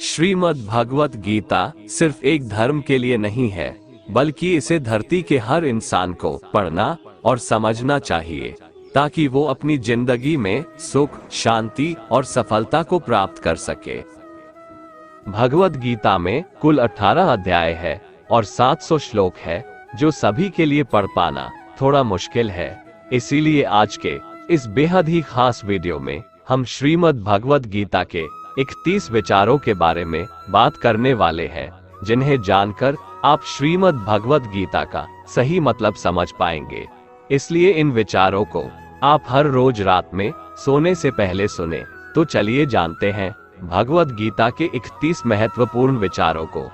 श्रीमद् भगवत गीता सिर्फ एक धर्म के लिए नहीं है, बल्कि इसे धरती के हर इंसान को पढ़ना और समझना चाहिए, ताकि वो अपनी जिंदगी में सुख, शांति और सफलता को प्राप्त कर सके। भगवत गीता में कुल 18 अध्याय है और 700 श्लोक है, जो सभी के लिए पढ़ पाना थोड़ा मुश्किल है। इसीलिए आज के इस बेहद ही खास वीडियो में हम श्रीमद् भगवत गीता के 31 विचारों के बारे में बात करने वाले हैं, जिन्हें जानकर आप श्रीमद् भगवत गीता का सही मतलब समझ पाएंगे। इसलिए इन विचारों को आप हर रोज रात में सोने से पहले सुने। तो चलिए जानते हैं भगवत गीता के 31 महत्वपूर्ण विचारों को।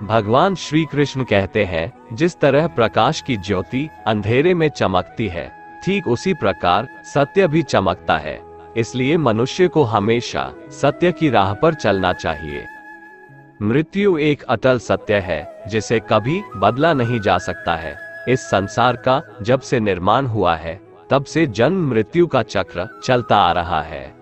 भगवान श्री कृष्ण कहते हैं, जिस तरह प्रकाश की ज्योति अंधेरे में चमकती है, ठीक उसी प्रकार सत्य भी चमकता है। इसलिए मनुष्य को हमेशा सत्य की राह पर चलना चाहिए। मृत्यु एक अटल सत्य है, जिसे कभी बदला नहीं जा सकता है। इस संसार का जब से निर्माण हुआ है, तब से जन्म मृत्यु का चक्र चलता आ रहा है।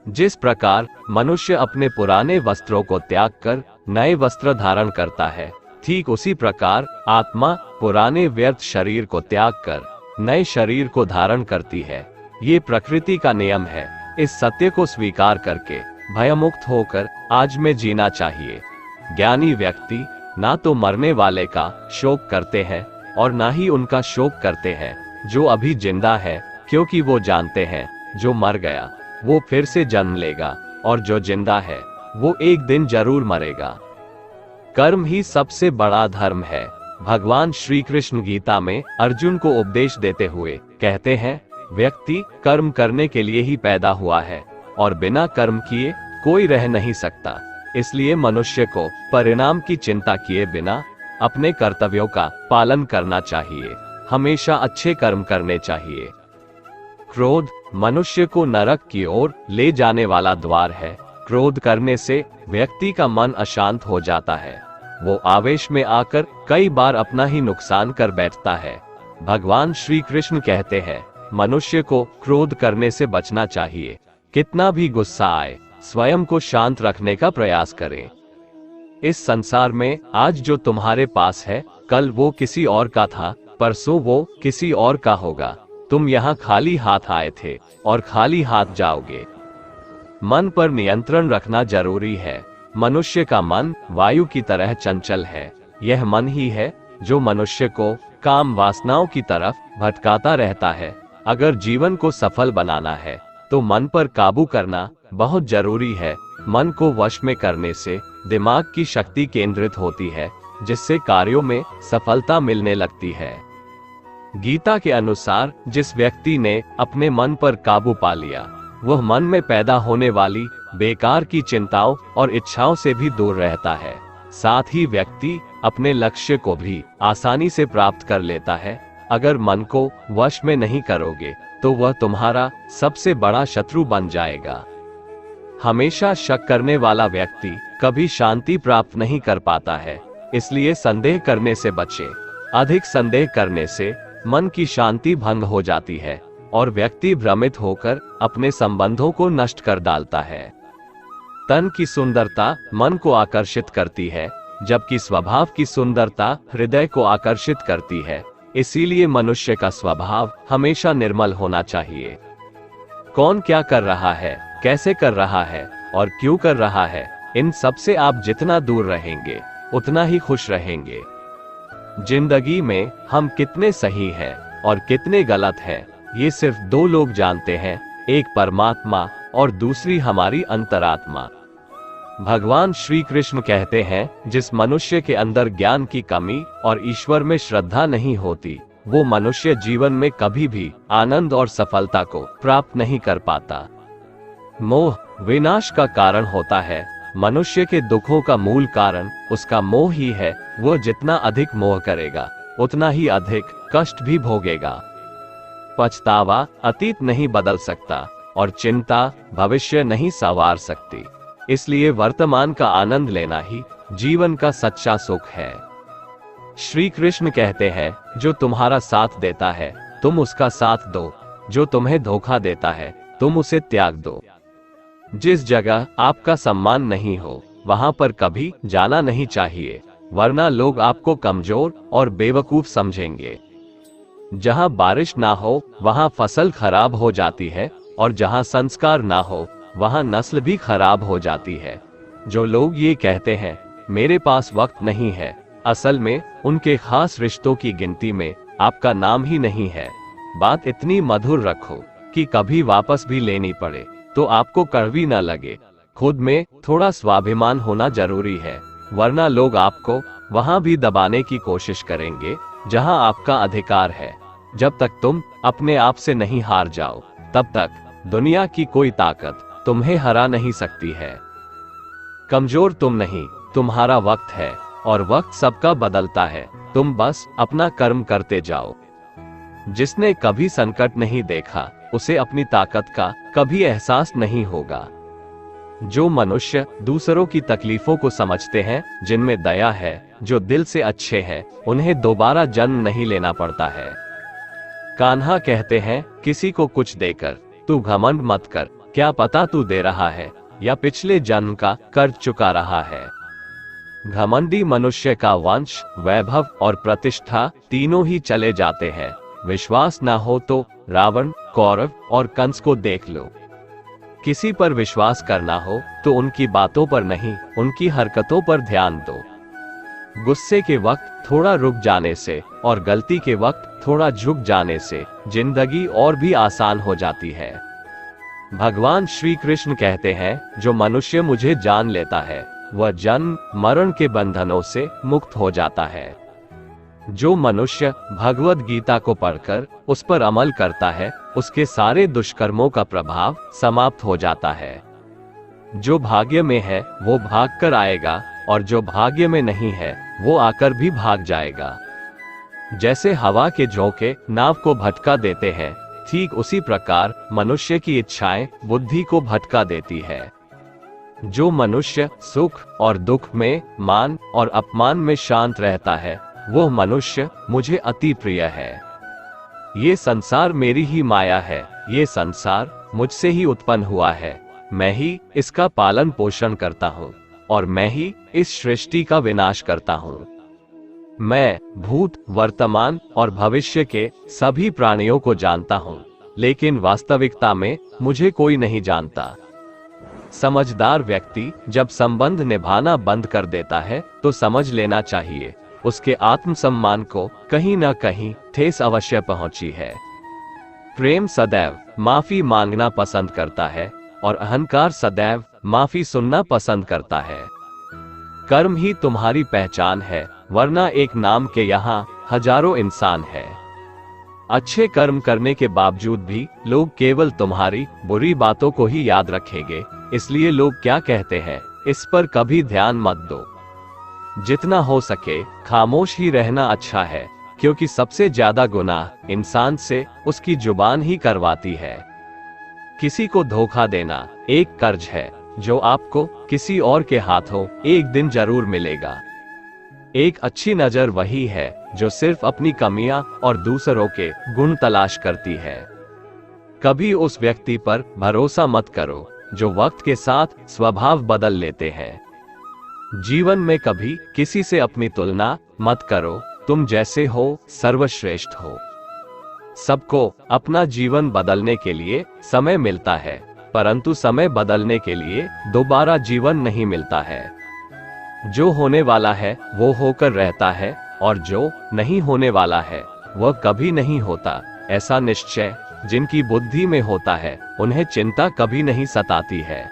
जिस प्रकार मनुष्य अपने पुराने वस्त्रों को त्याग कर नए वस्त्र धारण करता है, ठीक उसी प्रकार आत्मा पुराने व्यर्थ शरीर को त्याग कर नए शरीर को धारण करती है। ये प्रकृति का नियम है। इस सत्य को स्वीकार करके भयमुक्त होकर आज में जीना चाहिए। ज्ञानी व्यक्ति ना तो मरने वाले का शोक करते हैं और ना ही उनका शोक करते हैं जो अभी जिंदा है, क्योंकि वो जानते हैं जो मर गया वो फिर से जन्म लेगा और जो जिंदा है वो एक दिन जरूर मरेगा। कर्म ही सबसे बड़ा धर्म है। भगवान श्री कृष्ण गीता में अर्जुन को उपदेश देते हुए कहते हैं, व्यक्ति कर्म करने के लिए ही पैदा हुआ है और बिना कर्म किए कोई रह नहीं सकता। इसलिए मनुष्य को परिणाम की चिंता किए बिना अपने कर्तव्यों का पालन करना चाहिए। हमेशा अच्छे कर्म करने चाहिए। क्रोध मनुष्य को नरक की ओर ले जाने वाला द्वार है। क्रोध करने से व्यक्ति का मन अशांत हो जाता है। वो आवेश में आकर कई बार अपना ही नुकसान कर बैठता है। भगवान श्री कृष्ण कहते हैं, मनुष्य को क्रोध करने से बचना चाहिए। कितना भी गुस्सा आए, स्वयं को शांत रखने का प्रयास करें। इस संसार में आज जो तुम्हारे पास है, कल वो किसी और का था, परसों वो किसी और का होगा। तुम यहाँ खाली हाथ आए थे और खाली हाथ जाओगे। मन पर नियंत्रण रखना जरूरी है। मनुष्य का मन वायु की तरह चंचल है। यह मन ही है जो मनुष्य को काम वासनाओं की तरफ भटकाता रहता है। अगर जीवन को सफल बनाना है तो मन पर काबू करना बहुत जरूरी है। मन को वश में करने से दिमाग की शक्ति केंद्रित होती है, जिससे कार्यों में सफलता मिलने लगती है। गीता के अनुसार जिस व्यक्ति ने अपने मन पर काबू पा लिया, वह मन में पैदा होने वाली बेकार की चिंताओं और इच्छाओं से भी दूर रहता है। साथ ही व्यक्ति अपने लक्ष्य को भी आसानी से प्राप्त कर लेता है। अगर मन को वश में नहीं करोगे तो वह तुम्हारा सबसे बड़ा शत्रु बन जाएगा। हमेशा शक करने वाला व्यक्ति कभी शांति प्राप्त नहीं कर पाता है। इसलिए संदेह करने से बचें। अधिक संदेह करने से मन की शांति भंग हो जाती है और व्यक्ति भ्रमित होकर अपने संबंधों को नष्ट कर डालता है। तन की सुंदरता मन को आकर्षित करती है, जबकि स्वभाव की सुंदरता हृदय को आकर्षित करती है। इसीलिए मनुष्य का स्वभाव हमेशा निर्मल होना चाहिए। कौन क्या कर रहा है, कैसे कर रहा है और क्यों कर रहा है, इन सब से आप जितना दूर रहेंगे उतना ही खुश रहेंगे। जिंदगी में हम कितने सही हैं और कितने गलत हैं, ये सिर्फ दो लोग जानते हैं, एक परमात्मा और दूसरी हमारी अंतरात्मा। भगवान श्री कृष्ण कहते हैं, जिस मनुष्य के अंदर ज्ञान की कमी और ईश्वर में श्रद्धा नहीं होती, वो मनुष्य जीवन में कभी भी आनंद और सफलता को प्राप्त नहीं कर पाता। मोह विनाश का कारण होता है। मनुष्य के दुखों का मूल कारण उसका मोह ही है। वह जितना अधिक मोह करेगा, उतना ही अधिक कष्ट भी भोगेगा। पछतावा अतीत नहीं बदल सकता और चिंता भविष्य नहीं संवार सकती। इसलिए वर्तमान का आनंद लेना ही जीवन का सच्चा सुख है। श्री कृष्ण कहते हैं, जो तुम्हारा साथ देता है तुम उसका साथ दो, जो तुम्हें धोखा देता है तुम उसे त्याग दो। जिस जगह आपका सम्मान नहीं हो वहां पर कभी जाना नहीं चाहिए, वरना लोग आपको कमजोर और बेवकूफ समझेंगे। जहां बारिश ना हो वहां फसल खराब हो जाती है, और जहां संस्कार ना हो वहां नस्ल भी खराब हो जाती है। जो लोग ये कहते हैं मेरे पास वक्त नहीं है, असल में उनके खास रिश्तों की गिनती में आपका नाम ही नहीं है। बात इतनी मधुर रखो कि कभी वापस भी लेनी पड़े तो आपको कड़वी न लगे। खुद में थोड़ा स्वाभिमान होना जरूरी है, वरना लोग आपको वहां भी दबाने की कोशिश करेंगे जहां आपका अधिकार है। जब तक तुम अपने आप से नहीं हार जाओ, तब तक दुनिया की कोई ताकत तुम्हें हरा नहीं सकती है। कमजोर तुम नहीं, तुम्हारा वक्त है, और वक्त सबका बदलता है। तुम बस अपना कर्म करते जाओ। जिसने कभी संकट नहीं देखा उसे अपनी ताकत का कभी एहसास नहीं होगा। जो मनुष्य दूसरों की तकलीफों को समझते हैं, जिनमें दया है, जो दिल से अच्छे हैं, उन्हें दोबारा जन्म नहीं लेना पड़ता है। कान्हा कहते हैं किसी को कुछ देकर तू घमंड मत कर, क्या पता तू दे रहा है या पिछले जन्म का कर्ज चुका रहा है। घमंडी मनुष्य का वंश, वैभव और प्रतिष्ठा तीनों ही चले जाते हैं। विश्वास ना हो तो रावण, कौरव और कंस को देख लो। किसी पर विश्वास करना हो तो उनकी बातों पर नहीं, उनकी हरकतों पर ध्यान दो। गुस्से के वक्त थोड़ा रुक जाने से और गलती के वक्त थोड़ा झुक जाने से जिंदगी और भी आसान हो जाती है। भगवान श्री कृष्ण कहते हैं जो मनुष्य मुझे जान लेता है वह जन्म मरण के बंधनों से मुक्त हो जाता है। जो मनुष्य भगवत गीता को पढ़कर उस पर अमल करता है उसके सारे दुष्कर्मों का प्रभाव समाप्त हो जाता है। जो भाग्य में है वो भाग कर आएगा, और जो भाग्य में नहीं है वो आकर भी भाग जाएगा। जैसे हवा के झोंके नाव को भटका देते हैं, ठीक उसी प्रकार मनुष्य की इच्छाएं बुद्धि को भटका देती है। जो मनुष्य सुख और दुख में, मान और अपमान में शांत रहता है, वो मनुष्य मुझे अति प्रिय है। ये संसार मेरी ही माया है, ये संसार मुझसे ही उत्पन्न हुआ है। मैं ही इसका पालन पोषण करता हूँ और मैं ही इस सृष्टि का विनाश करता हूँ। मैं भूत, वर्तमान और भविष्य के सभी प्राणियों को जानता हूँ, लेकिन वास्तविकता में मुझे कोई नहीं जानता। समझदार व्यक्ति जब संबंध निभाना बंद कर देता है तो समझ लेना चाहिए उसके आत्मसम्मान को कहीं न कहीं ठेस अवश्य पहुंची है। प्रेम सदैव माफी मांगना पसंद करता है और अहंकार सदैव माफी सुनना पसंद करता है। कर्म ही तुम्हारी पहचान है, वरना एक नाम के यहाँ हजारों इंसान है। अच्छे कर्म करने के बावजूद भी लोग केवल तुम्हारी बुरी बातों को ही याद रखेंगे, इसलिए लोग क्या कहते हैं इस पर कभी ध्यान मत दो। जितना हो सके खामोश ही रहना अच्छा है, क्योंकि सबसे ज्यादा गुनाह इंसान से उसकी जुबान ही करवाती है। किसी को धोखा देना एक कर्ज है जो आपको किसी और के हाथों एक दिन जरूर मिलेगा। एक अच्छी नजर वही है जो सिर्फ अपनी कमियां और दूसरों के गुण तलाश करती है। कभी उस व्यक्ति पर भरोसा मत करो जो वक्त के साथ स्वभाव बदल लेते हैं। जीवन में कभी किसी से अपनी तुलना मत करो, तुम जैसे हो सर्वश्रेष्ठ हो। सबको अपना जीवन बदलने के लिए समय मिलता है, परंतु समय बदलने के लिए दोबारा जीवन नहीं मिलता है। जो होने वाला है वो होकर रहता है, और जो नहीं होने वाला है वह कभी नहीं होता। ऐसा निश्चय जिनकी बुद्धि में होता है उन्हें चिंता कभी नहीं सताती है।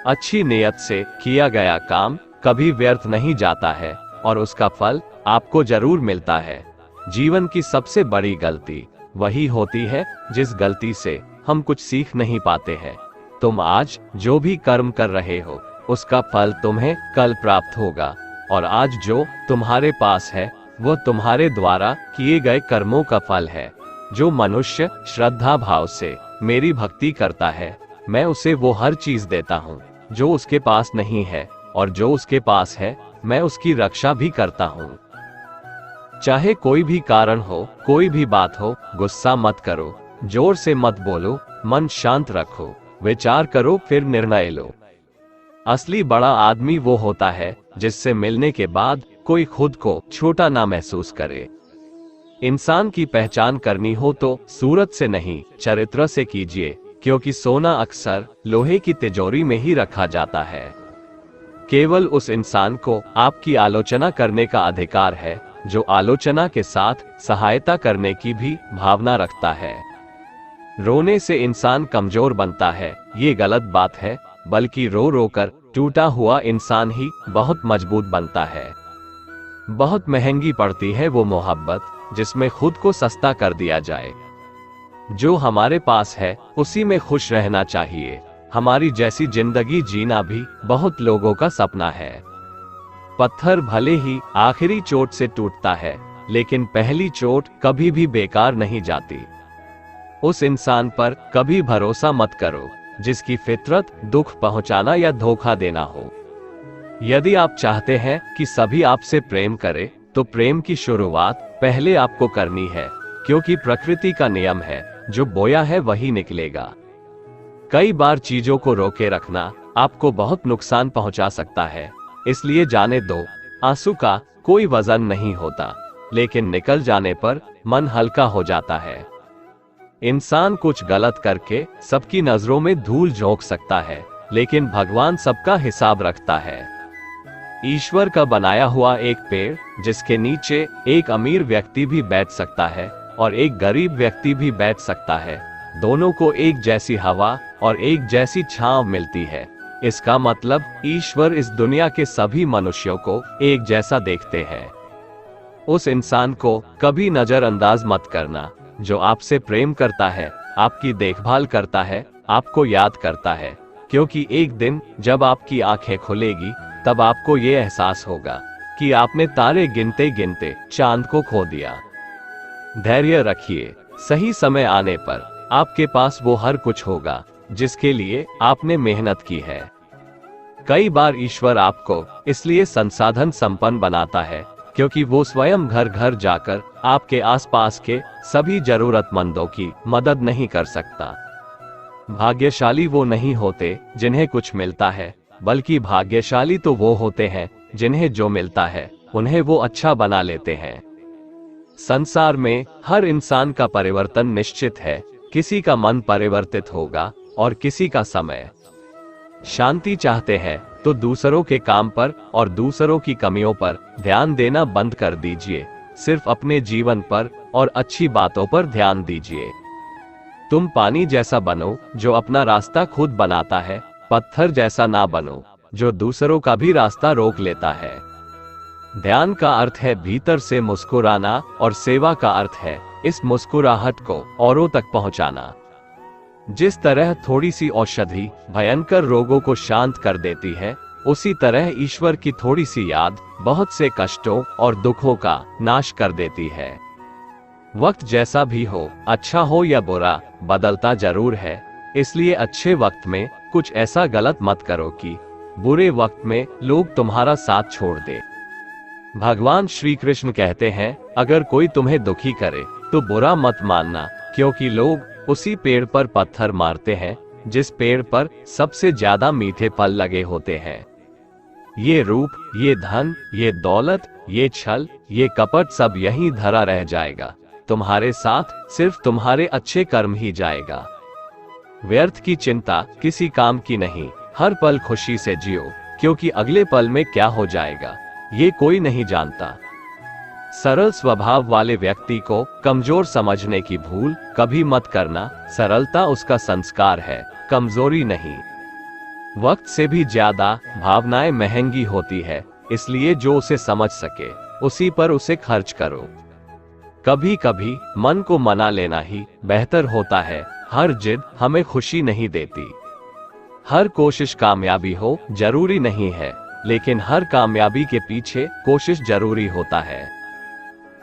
अच्छी नियत से किया गया काम कभी व्यर्थ नहीं जाता है और उसका फल आपको जरूर मिलता है। जीवन की सबसे बड़ी गलती वही होती है जिस गलती से हम कुछ सीख नहीं पाते हैं। तुम आज जो भी कर्म कर रहे हो उसका फल तुम्हें कल प्राप्त होगा, और आज जो तुम्हारे पास है वह तुम्हारे द्वारा किए गए कर्मों का फल है। जो मनुष्य श्रद्धा भाव से मेरी भक्ति करता है, मैं उसे वो हर चीज देता हूँ जो उसके पास नहीं है, और जो उसके पास है मैं उसकी रक्षा भी करता हूँ। चाहे कोई भी कारण हो, कोई भी बात हो, गुस्सा मत करो, जोर से मत बोलो, मन शांत रखो। विचार करो फिर निर्णय लो। असली बड़ा आदमी वो होता है जिससे मिलने के बाद कोई खुद को छोटा ना महसूस करे। इंसान की पहचान करनी हो तो सूरत से नहीं, चरित्र से कीजिए, क्योंकि सोना अक्सर लोहे की तिजोरी में ही रखा जाता है। केवल उस इंसान को आपकी आलोचना करने का अधिकार है जो आलोचना के साथ सहायता करने की भी भावना रखता है। रोने से इंसान कमजोर बनता है, ये गलत बात है, बल्कि रो रो कर टूटा हुआ इंसान ही बहुत मजबूत बनता है। बहुत महंगी पड़ती है वो मोहब्बत जिसमें खुद को सस्ता कर दिया जाए। जो हमारे पास है उसी में खुश रहना चाहिए। हमारी जैसी जिंदगी जीना भी बहुत लोगों का सपना है। पत्थर भले ही आखिरी चोट से टूटता है, लेकिन पहली चोट कभी भी बेकार नहीं जाती। उस इंसान पर कभी भरोसा मत करो जिसकी फितरत दुख पहुंचाना या धोखा देना हो। यदि आप चाहते हैं कि सभी आपसे प्रेम करें, तो प्रेम की शुरुआत पहले आपको करनी है, क्योंकि प्रकृति का नियम है, जो बोया है वही निकलेगा। कई बार चीजों को रोके रखना आपको बहुत नुकसान पहुंचा सकता है, इसलिए जाने दो। आंसू का कोई वजन नहीं होता, लेकिन निकल जाने पर मन हल्का हो जाता है। इंसान कुछ गलत करके सबकी नजरों में धूल झोंक सकता है, लेकिन भगवान सबका हिसाब रखता है। ईश्वर का बनाया हुआ एक पेड़ जिसके नीचे एक अमीर व्यक्ति भी बैठ सकता है और एक गरीब व्यक्ति भी बैठ सकता है। दोनों को एक जैसी हवा और एक जैसी छांव मिलती है। इसका मतलब ईश्वर इस दुनिया के सभी मनुष्यों को एक जैसा देखते हैं। उस इंसान को कभी नजरअंदाज मत करना जो आपसे प्रेम करता है, आपकी देखभाल करता है, आपको याद करता है, क्योंकि एक दिन जब आपकी आंखें खुलेगी तब आपको ये एहसास होगा कि आपने तारे गिनते गिनते चांद को खो दिया। धैर्य रखिए, सही समय आने पर आपके पास वो हर कुछ होगा जिसके लिए आपने मेहनत की है। कई बार ईश्वर आपको इसलिए संसाधन संपन्न बनाता है क्योंकि वो स्वयं घर घर जाकर आपके आसपास के सभी जरूरतमंदों की मदद नहीं कर सकता। भाग्यशाली वो नहीं होते जिन्हें कुछ मिलता है, बल्कि भाग्यशाली तो वो होते हैं जिन्हें जो मिलता है उन्हें वो अच्छा बना लेते हैं। संसार में हर इंसान का परिवर्तन निश्चित है। किसी का मन परिवर्तित होगा और किसी का समय। शांति चाहते हैं तो दूसरों के काम पर और दूसरों की कमियों पर ध्यान देना बंद कर दीजिए। सिर्फ अपने जीवन पर और अच्छी बातों पर ध्यान दीजिए। तुम पानी जैसा बनो जो अपना रास्ता खुद बनाता है, पत्थर जैसा ना बनो जो दूसरों का भी रास्ता रोक लेता है। ध्यान का अर्थ है भीतर से मुस्कुराना और सेवा का अर्थ है इस मुस्कुराहट को औरों तक पहुंचाना। जिस तरह थोड़ी सी औषधि भयंकर रोगों को शांत कर देती है, उसी तरह ईश्वर की थोड़ी सी याद बहुत से कष्टों और दुखों का नाश कर देती है। वक्त जैसा भी हो, अच्छा हो या बुरा, बदलता जरूर है। इसलिए अच्छे वक्त में कुछ ऐसा गलत मत करो कि बुरे वक्त में लोग तुम्हारा साथ छोड़ दे। भगवान श्री कृष्ण कहते हैं, अगर कोई तुम्हें दुखी करे तो बुरा मत मानना, क्योंकि लोग उसी पेड़ पर पत्थर मारते हैं जिस पेड़ पर सबसे ज्यादा मीठे फल लगे होते हैं। ये रूप, ये धन, ये दौलत, ये छल, ये कपट सब यहीं धरा रह जाएगा। तुम्हारे साथ सिर्फ तुम्हारे अच्छे कर्म ही जाएगा। व्यर्थ की चिंता किसी काम की नहीं। हर पल खुशी से जियो, क्योंकि अगले पल में क्या हो जाएगा ये कोई नहीं जानता। सरल स्वभाव वाले व्यक्ति को कमजोर समझने की भूल कभी मत करना। सरलता उसका संस्कार है, कमजोरी नहीं। वक्त से भी ज्यादा भावनाएं महंगी होती है, इसलिए जो उसे समझ सके उसी पर उसे खर्च करो। कभी कभी मन को मना लेना ही बेहतर होता है। हर जिद हमें खुशी नहीं देती। हर कोशिश कामयाबी हो जरूरी नहीं है, लेकिन हर कामयाबी के पीछे कोशिश जरूरी होता है।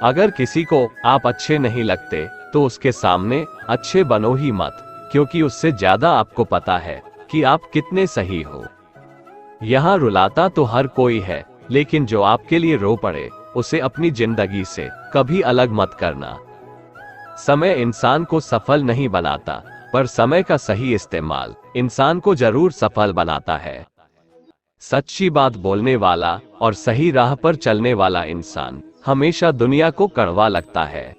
अगर किसी को आप अच्छे नहीं लगते तो उसके सामने अच्छे बनो ही मत, क्योंकि उससे ज्यादा आपको पता है कि आप कितने सही हो। यहाँ रुलाता तो हर कोई है, लेकिन जो आपके लिए रो पड़े उसे अपनी जिंदगी से कभी अलग मत करना। समय इंसान को सफल नहीं बनाता, पर समय का सही इस्तेमाल इंसान को जरूर सफल बनाता है। सच्ची बात बोलने वाला और सही राह पर चलने वाला इंसान हमेशा दुनिया को कड़वा लगता है।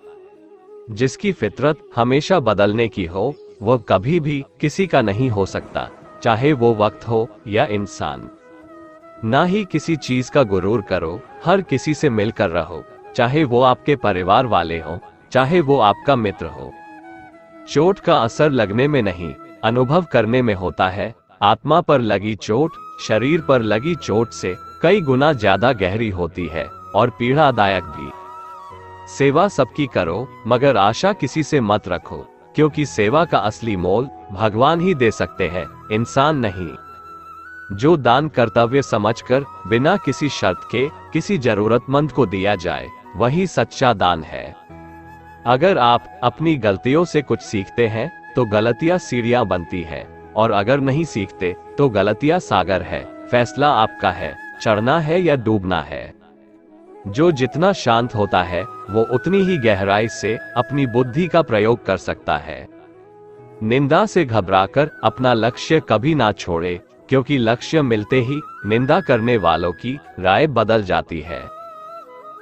जिसकी फितरत हमेशा बदलने की हो, वह कभी भी किसी का नहीं हो सकता, चाहे वो वक्त हो या इंसान। ना ही किसी चीज का गुरूर करो, हर किसी से मिलकर रहो, चाहे वो आपके परिवार वाले हो, चाहे वो आपका मित्र हो। चोट का असर लगने में नहीं, अनुभव करने में होता है। आत्मा पर लगी चोट शरीर पर लगी चोट से कई गुना ज्यादा गहरी होती है और पीड़ादायक भी। सेवा सबकी करो, मगर आशा किसी से मत रखो, क्योंकि सेवा का असली मोल भगवान ही दे सकते हैं, इंसान नहीं। जो दान कर्तव्य समझकर बिना किसी शर्त के किसी जरूरतमंद को दिया जाए, वही सच्चा दान है। अगर आप अपनी गलतियों से कुछ सीखते हैं तो गलतियां सीढ़ियां बनती है, और अगर नहीं सीखते तो गलतियां सागर है। फैसला आपका है, चढ़ना है या डूबना है। जो जितना शांत होता है वो उतनी ही गहराई से अपनी बुद्धि का प्रयोग कर सकता है। निंदा से घबराकर अपना लक्ष्य कभी ना छोड़े, क्योंकि लक्ष्य मिलते ही निंदा करने वालों की राय बदल जाती है।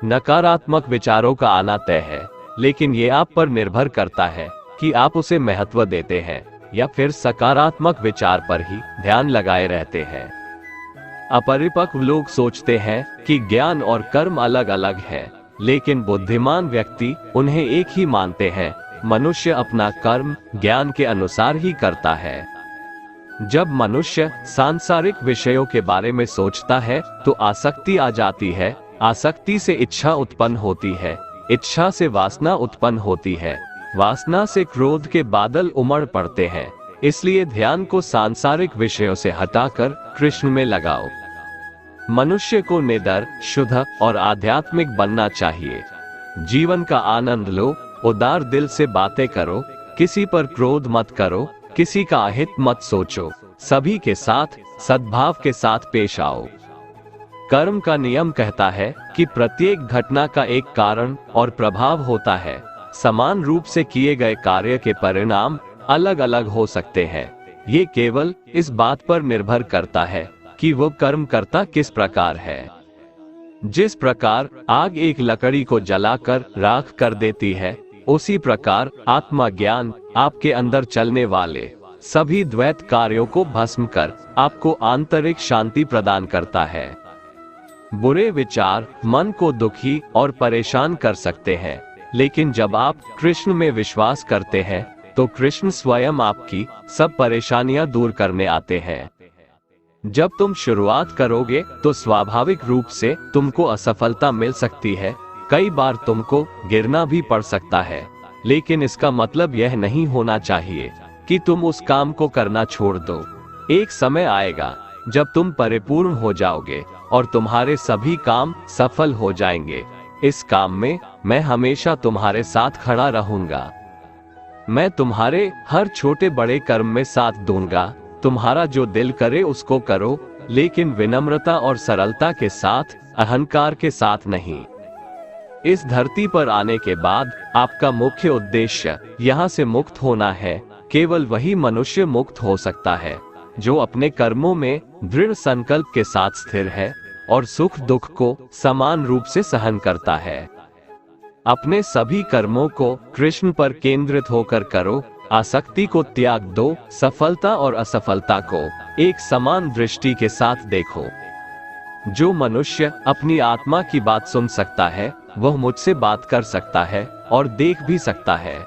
नकारात्मक विचारों का आना तय है, लेकिन ये आप पर निर्भर करता है कि आप उसे महत्व देते हैं या फिर सकारात्मक विचार पर ही ध्यान लगाए रहते हैं। अपरिपक्व लोग सोचते हैं कि ज्ञान और कर्म अलग अलग है, लेकिन बुद्धिमान व्यक्ति उन्हें एक ही मानते हैं। मनुष्य अपना कर्म ज्ञान के अनुसार ही करता है। जब मनुष्य सांसारिक विषयों के बारे में सोचता है तो आसक्ति आ जाती है, आसक्ति से इच्छा उत्पन्न होती है, इच्छा से वासना उत्पन्न होती है, वासना से क्रोध के बादल उमड़ पड़ते हैं। इसलिए ध्यान को सांसारिक विषयों से हटाकर कृष्ण में लगाओ। मनुष्य को निडर, शुद्ध और आध्यात्मिक बनना चाहिए। जीवन का आनंद लो, उदार दिल से बातें करो, किसी पर क्रोध मत करो, किसी का अहित मत सोचो, सभी के साथ सद्भाव के साथ पेश आओ। कर्म का नियम कहता है कि प्रत्येक घटना का एक कारण और प्रभाव होता है। समान रूप से किए गए कार्य के परिणाम अलग अलग हो सकते हैं। ये केवल इस बात पर निर्भर करता है कि वो कर्म करता किस प्रकार है। जिस प्रकार आग एक लकड़ी को जलाकर राख कर देती है, उसी प्रकार आत्मा ज्ञान आपके अंदर चलने वाले सभी द्वैत कार्यों को भस्म कर आपको आंतरिक शांति प्रदान करता है। बुरे विचार मन को दुखी और परेशान कर सकते हैं, लेकिन जब आप कृष्ण में विश्वास करते हैं तो कृष्ण स्वयं आपकी सब परेशानियां दूर करने आते हैं। जब तुम शुरुआत करोगे तो स्वाभाविक रूप से तुमको असफलता मिल सकती है, कई बार तुमको गिरना भी पड़ सकता है, लेकिन इसका मतलब यह नहीं होना चाहिए कि तुम उस काम को करना छोड़ दो। एक समय आएगा जब तुम परिपूर्ण हो जाओगे और तुम्हारे सभी काम सफल हो जाएंगे। इस काम में मैं हमेशा तुम्हारे साथ खड़ा रहूंगा। मैं तुम्हारे हर छोटे बड़े कर्म में साथ दूंगा। तुम्हारा जो दिल करे उसको करो, लेकिन विनम्रता और सरलता के साथ, अहंकार के साथ नहीं। इस धरती पर आने के बाद आपका मुख्य उद्देश्य यहाँ से मुक्त होना है। केवल वही मनुष्य मुक्त हो सकता है जो अपने कर्मों में दृढ़ संकल्प के साथ स्थिर है और सुख दुख को समान रूप से सहन करता है। अपने सभी कर्मों को कृष्ण पर केंद्रित होकर करो, आसक्ति को त्याग दो, सफलता और असफलता को एक समान दृष्टि के साथ देखो। जो मनुष्य अपनी आत्मा की बात सुन सकता है वह मुझसे बात कर सकता है और देख भी सकता है।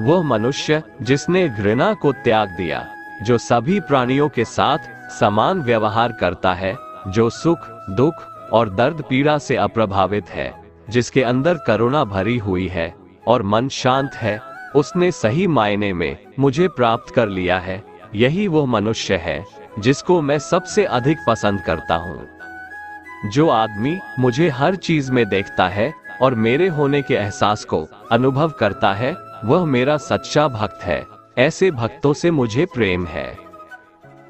वह मनुष्य जिसने घृणा को त्याग दिया, जो सभी प्राणियों के साथ समान व्यवहार करता है, जो सुख दुख और दर्द पीड़ा से अप्रभावित है, जिसके अंदर करुणा भरी हुई है और मन शांत है, उसने सही मायने में मुझे प्राप्त कर लिया है। यही वो मनुष्य है जिसको मैं सबसे अधिक पसंद करता हूँ। जो आदमी मुझे हर चीज में देखता है और मेरे होने के एहसास को अनुभव करता है, वह मेरा सच्चा भक्त है। ऐसे भक्तों से मुझे प्रेम है।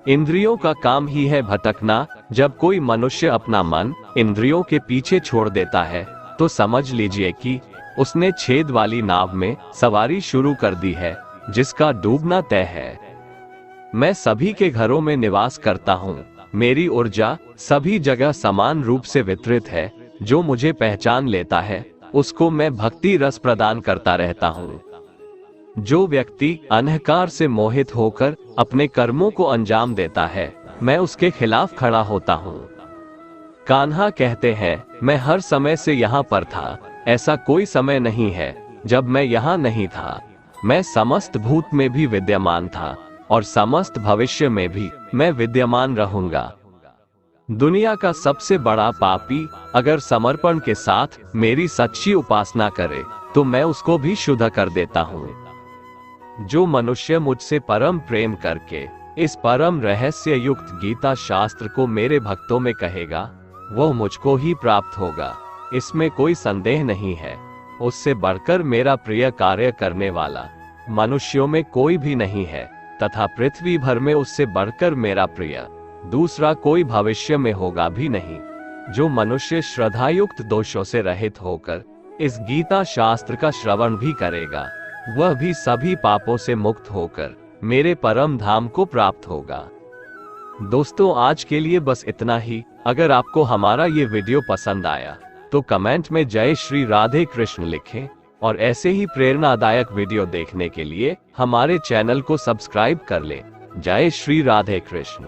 इंद्रियों का काम ही है भटकना। जब कोई मनुष्य अपना मन इंद्रियों के पीछे छोड़ देता है तो समझ लीजिए कि उसने छेद वाली नाव में सवारी शुरू कर दी है, जिसका डूबना तय है। मैं सभी के घरों में निवास करता हूँ। मेरी ऊर्जा सभी जगह समान रूप से वितरित है। जो मुझे पहचान लेता है उसको मैं भक्ति रस प्रदान करता रहता हूँ। जो व्यक्ति अंधकार से मोहित होकर अपने कर्मों को अंजाम देता है, मैं उसके खिलाफ खड़ा होता हूँ। कान्हा कहते हैं, मैं हर समय से यहाँ पर था। ऐसा कोई समय नहीं है जब मैं यहाँ नहीं था। मैं समस्त भूत में भी विद्यमान था और समस्त भविष्य में भी मैं विद्यमान रहूंगा। दुनिया का सबसे बड़ा पापी अगर समर्पण के साथ मेरी सच्ची उपासना करे तो मैं उसको भी शुद्ध कर देता हूँ। जो मनुष्य मुझसे परम प्रेम करके इस परम रहस्य युक्त गीता शास्त्र को मेरे भक्तों में कहेगा, वह मुझको ही प्राप्त होगा। इसमें कोई संदेह नहीं है। उससे बढ़कर मेरा प्रिय कार्य करने वाला मनुष्यों में कोई भी नहीं है तथा पृथ्वी भर में उससे बढ़कर मेरा प्रिय दूसरा कोई भविष्य में होगा भी नहीं। जो मनुष्य श्रद्धायुक्त दोषों से रहित होकर इस गीता शास्त्र का श्रवण भी करेगा, वह भी सभी पापों से मुक्त होकर मेरे परम धाम को प्राप्त होगा। दोस्तों, आज के लिए बस इतना ही। अगर आपको हमारा ये वीडियो पसंद आया तो कमेंट में जय श्री राधे कृष्ण लिखें और ऐसे ही प्रेरणादायक वीडियो देखने के लिए हमारे चैनल को सब्सक्राइब कर लें। जय श्री राधे कृष्ण।